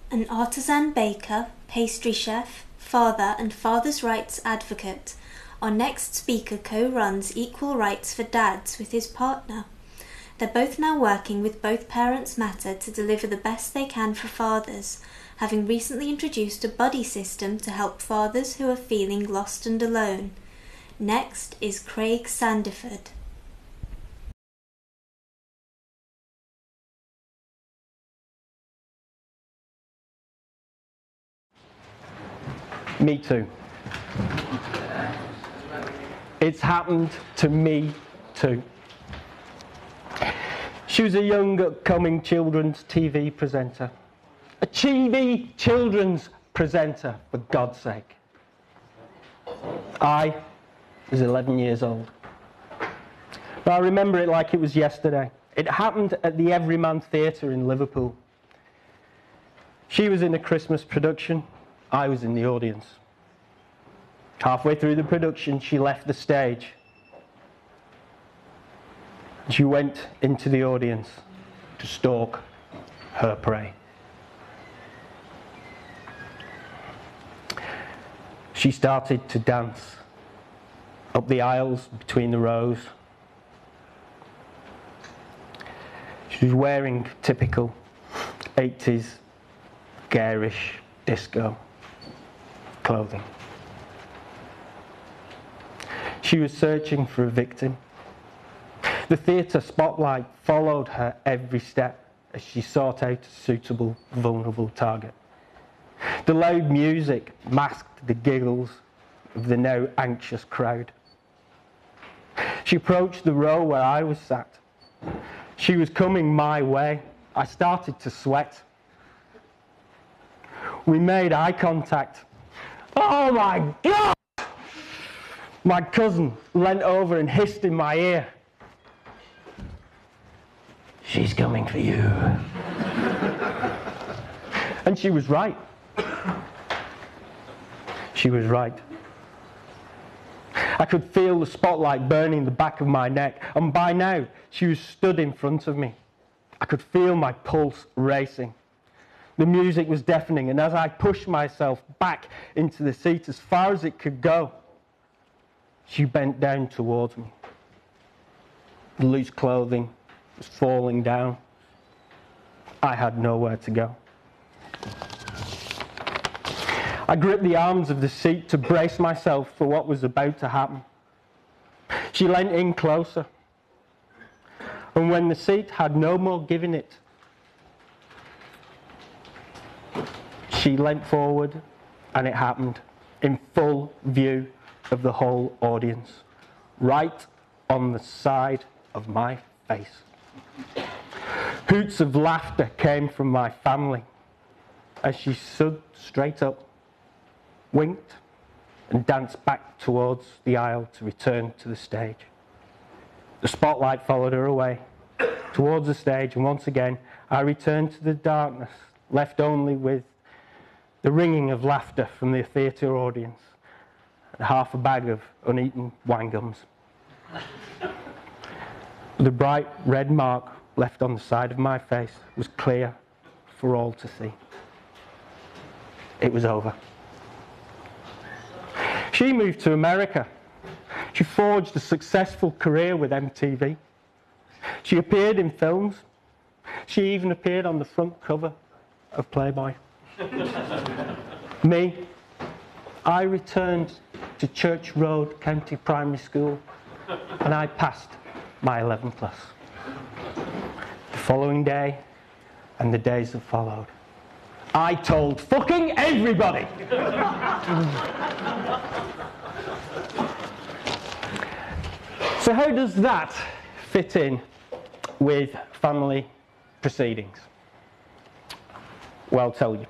An artisan baker, pastry chef, father and father's rights advocate, our next speaker co-runs Equal Rights for Dads with his partner. They're both now working with Both Parents Matter to deliver the best they can for fathers, having recently introduced a buddy system to help fathers who are feeling lost and alone. Next is Craig Sandiford. Me too. It's happened to me too. She was a young upcoming children's TV presenter. A TV children's presenter, for God's sake. I was 11 years old. But I remember it like it was yesterday. It happened at the Everyman Theatre in Liverpool. She was in a Christmas production. I was in the audience. Halfway through the production, she left the stage. She went into the audience to stalk her prey. She started to dance up the aisles between the rows. She was wearing typical 80s garish disco clothing. She was searching for a victim. The theatre spotlight followed her every step as she sought out a suitable, vulnerable target. The loud music masked the giggles of the now anxious crowd. She approached the row where I was sat. She was coming my way. I started to sweat. We made eye contact. Oh my God! My cousin leant over and hissed in my ear. "She's coming for you." And she was right. She was right. I could feel the spotlight burning the back of my neck, and by now she was stood in front of me. I could feel my pulse racing. The music was deafening, and as I pushed myself back into the seat as far as it could go, she bent down towards me. The loose clothing was falling down. I had nowhere to go. I gripped the arms of the seat to brace myself for what was about to happen. She leant in closer, and when the seat had no more giving it, she leant forward, and it happened in full view of the whole audience, right on the side of my face. Hoots of laughter came from my family as she stood straight up, winked, and danced back towards the aisle to return to the stage. The spotlight followed her away towards the stage, and once again I returned to the darkness, left only with the ringing of laughter from the theatre audience and half a bag of uneaten wine gums. The bright red mark left on the side of my face was clear for all to see. It was over. She moved to America. She forged a successful career with MTV. She appeared in films. She even appeared on the front cover of Playboy. Me, I returned to Church Road County Primary School, and I passed my 11+. The following day, and the days that followed, I told fucking everybody! So how does that fit in with family proceedings? Well, I'll tell you.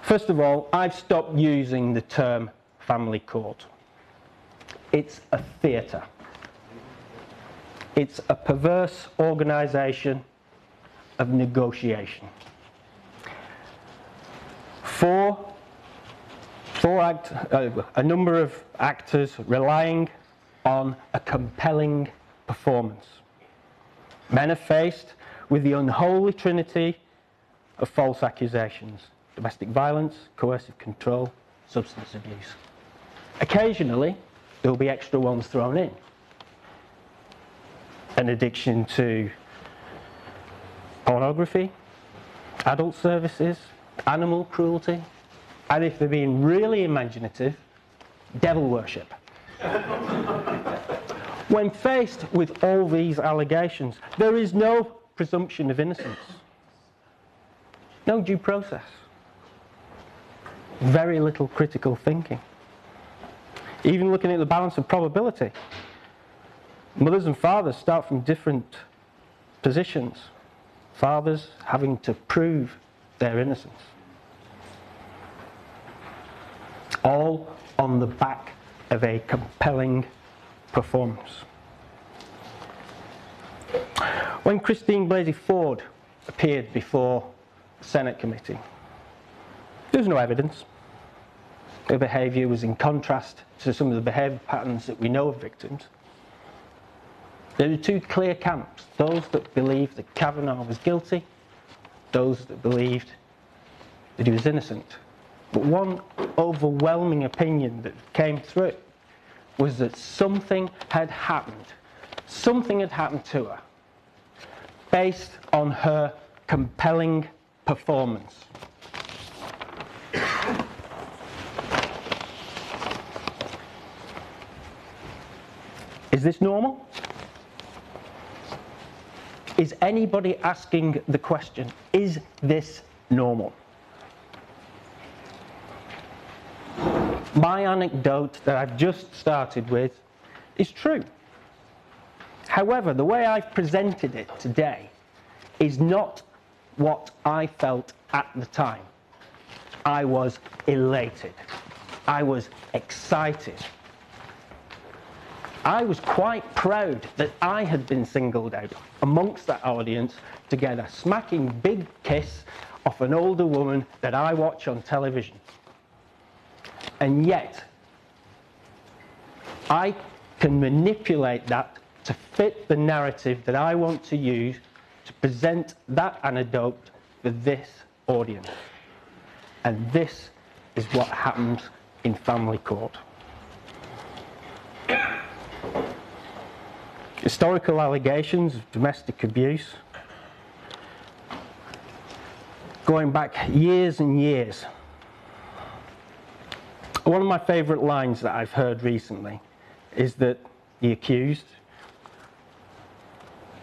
First of all, I've stopped using the term family court. It's a theatre. It's a perverse organisation of negotiation. A number of actors relying on a compelling performance. Men are faced with the unholy trinity of false accusations: domestic violence, coercive control, substance abuse. Occasionally, there will be extra ones thrown in. An addiction to pornography, adult services, animal cruelty, and if they're being really imaginative, devil worship. When faced with all these allegations, there is no presumption of innocence, no due process, very little critical thinking. Even looking at the balance of probability, mothers and fathers start from different positions. Fathers having to prove their innocence. All on the back of a compelling performance. When Christine Blasey Ford appeared before the Senate committee, there was no evidence. Her behaviour was in contrast to some of the behaviour patterns that we know of victims. There are two clear camps: those that believed that Kavanaugh was guilty, those that believed that he was innocent. But one overwhelming opinion that came through was that something had happened. Something had happened to her based on her compelling performance. Is this normal? Is anybody asking the question, is this normal? My anecdote that I've just started with is true. However, the way I've presented it today is not what I felt at the time. I was elated. I was excited. I was quite proud that I had been singled out amongst that audience to get a smacking big kiss off an older woman that I watch on television. And yet, I can manipulate that to fit the narrative that I want to use to present that anecdote for this audience. And this is what happens in family court. Historical allegations of domestic abuse, going back years and years. One of my favourite lines that I've heard recently is that the accused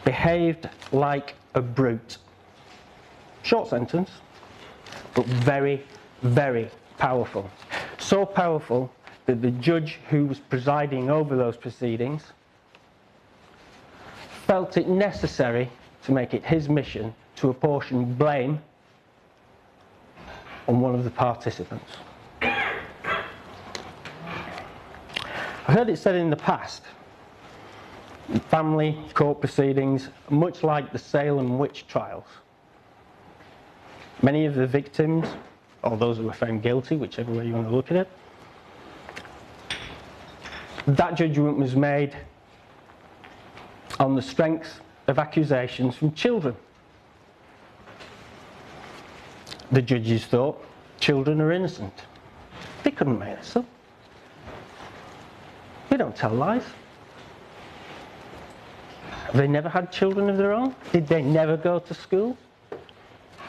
behaved like a brute. Short sentence, but very, very powerful. So powerful that the judge who was presiding over those proceedings felt it necessary to make it his mission to apportion blame on one of the participants. I've heard it said in the past, family court proceedings, much like the Salem witch trials. Many of the victims, or those who were found guilty, whichever way you want to look at it, that judgment was made on the strength of accusations from children. The judges thought children are innocent. They couldn't make this up. We don't tell lies. Have they never had children of their own? Did they never go to school?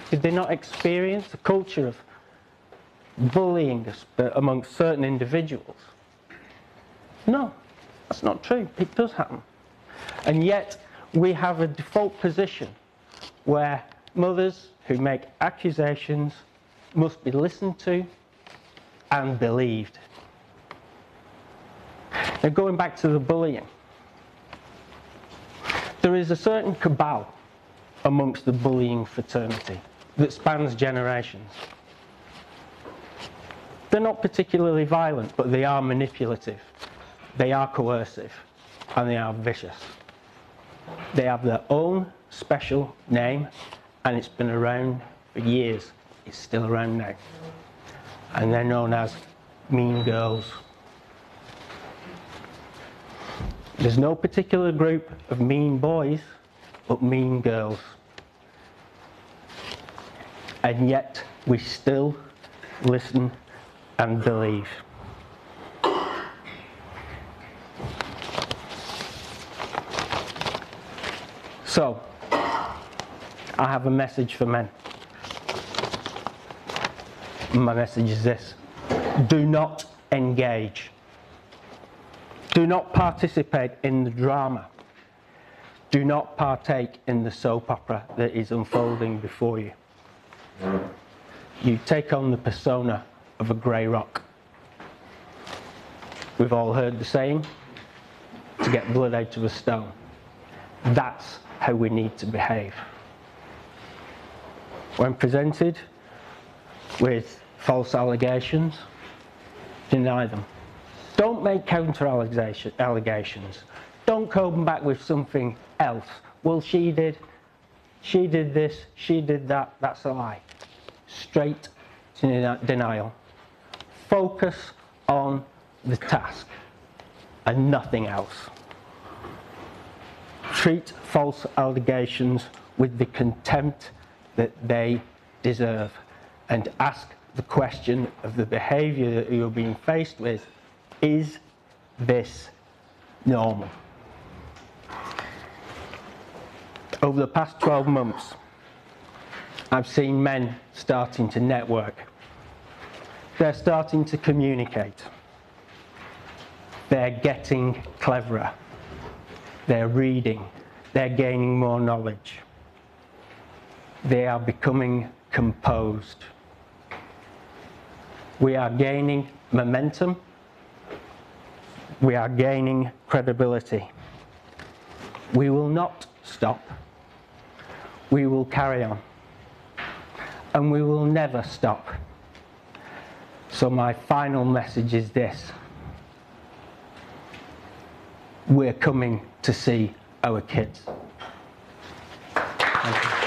Did they not experience a culture of bullying amongst certain individuals? No, that's not true. It does happen. And yet, we have a default position where mothers who make accusations must be listened to and believed. Now, going back to the bullying, there is a certain cabal amongst the bullying fraternity that spans generations. They're not particularly violent, but they are manipulative, they are coercive, and they are vicious. They have their own special name, and it's been around for years. It's still around now. And they're known as mean girls. There's no particular group of mean boys, but mean girls. and yet we still listen and believe. So, I have a message for men. My message is this: do not engage. Do not participate in the drama. Do not partake in the soap opera that is unfolding before you. You take on the persona of a grey rock. We've all heard the saying, to get blood out of a stone. That's how we need to behave. When presented with false allegations, deny them. Don't make counter allegations. Don't come back with something else. Well, she did this, she did that. That's a lie. Straight to denial. Focus on the task and nothing else. Treat false allegations with the contempt that they deserve, and ask the question of the behaviour that you're being faced with: is this normal? Over the past 12 months, I've seen men starting to network. They're starting to communicate. They're getting cleverer. They're reading. They're gaining more knowledge. They are becoming composed. We are gaining momentum. We are gaining credibility. We will not stop. We will carry on. And we will never stop. So my final message is this: we're coming to see our kids. Thank you.